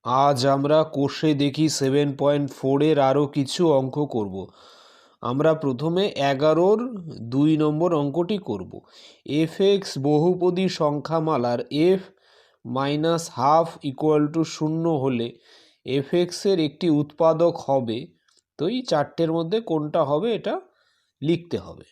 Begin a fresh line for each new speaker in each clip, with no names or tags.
আজ আমরা কোষে দেখি 7.4 এর আরও কিছু অঙ্ক করব। আমরা প্রথমে 11-র 2 নম্বর অঙ্কটি করব। f(x) বহুপদী সংখ্যামালার f minus half equal to 0 হলে f(x) এর একটি উৎপাদক হবে। তো এই চারটের মধ্যে কোনটা হবে এটা লিখতে হবে।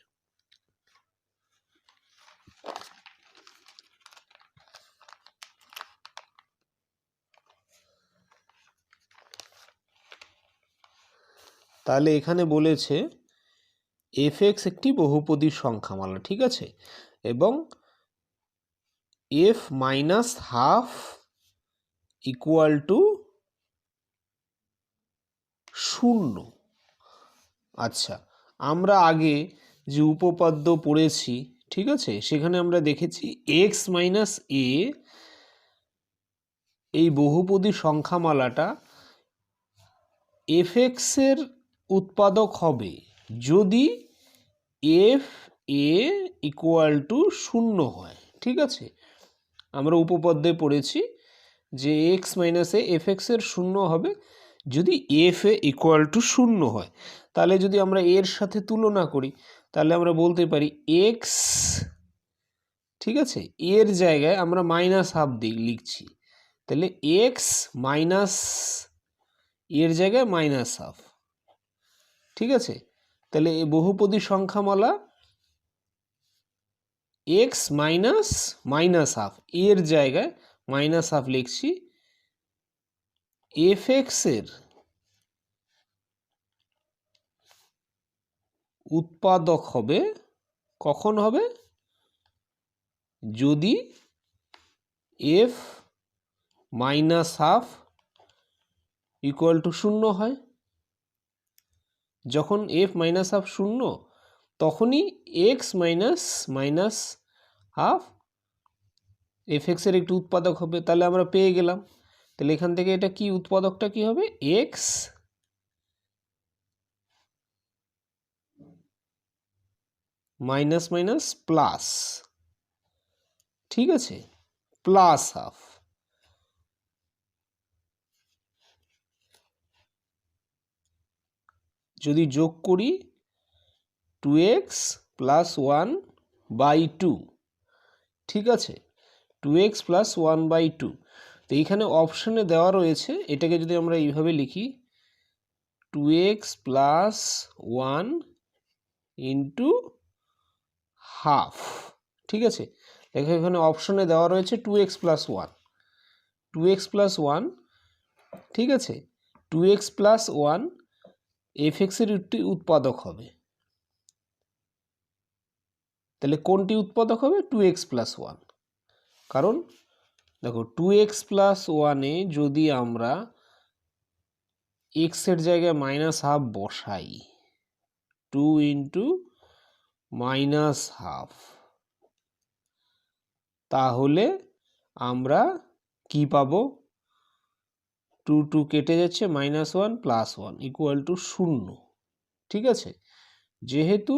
তাহলে এখানে বলেছে f(x) একটি বহুপদী সংখ্যামালা, ঠিক আছে, এবং f minus half equal to 0। আচ্ছা, আমরা আগে যে উপপাদ্য পড়েছি, ঠিক আছে, সেখানে আমরা দেখেছি x মাইনাস a এই বহুপদী সংখ্যামালাটা f(x) এর উৎপাদক হবে যদি f a ইকুয়াল টু 0 হয়, ঠিক আছে। আমরা উপপাদ্যে পড়েছি যে x মাইনাস a f(x) এর 0 হবে যদি f a ইকুয়াল টু 0 হয়। তাহলে যদি আমরা এর সাথে তুলনা করি তাহলে আমরা বলতে পারি x, ঠিক আছে, এর জায়গায় আমরা মাইনাস হাফ লিখছি, তাহলে x মাইনাস এর জায়গায় মাইনাস হাফ, ঠিক আছে। তাহলে এই বহুপদী সংখ্যামালা x মাইনাস মাইনাস হাফ এর জায়গায় মাইনাস হাফ লিখছি, f(x) এর উৎপাদক হবে, কখন হবে? যদি f minus half equal to 0 হয়। যখন f মাইনাস হাফ 0 তখনই x minus minus half f(x) এর একটি উৎপাদক হবে। তাহলে আমরা পেয়ে গেলাম। তাহলে এখান থেকে এটা কি উৎপাদকটা কি হবে? x মাইনাস মাইনাস প্লাস, ঠিক আছে, প্লাস হাফ। যদি যোগ করি 2x প্লাস 1/2, ঠিক আছে, 2x প্লাস 1/2। তো এইখানে অপশানে দেওয়া রয়েছে, এটাকে যদি আমরা এইভাবে লিখি 2x প্লাস 1 ইন্টু হাফ, ঠিক আছে। এখানে অপশনে দেওয়া রয়েছে 2x প্লাস 1, 2x প্লাস 1, ঠিক আছে, 2x প্লাস 1 f(x) এর একটি উৎপাদক হবে। তাহলে কোনটি উৎপাদক হবে? 2x plus 1। কারণ দেখো 2x প্লাস 1-এ যদি আমরা x এর জায়গায় মাইনাস হাফ বসাই, 2 ইন্টু মাইনাস হাফ, তাহলে আমরা কি পাবো? 2 2 কেটে যাচ্ছে, -1 + 1 ইকুয়াল টু 0, ঠিক আছে। যেহেতু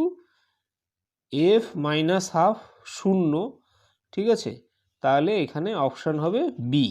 f মাইনাস হাফ 0, ঠিক আছে, তাহলে এখানে অপশান হবে বি।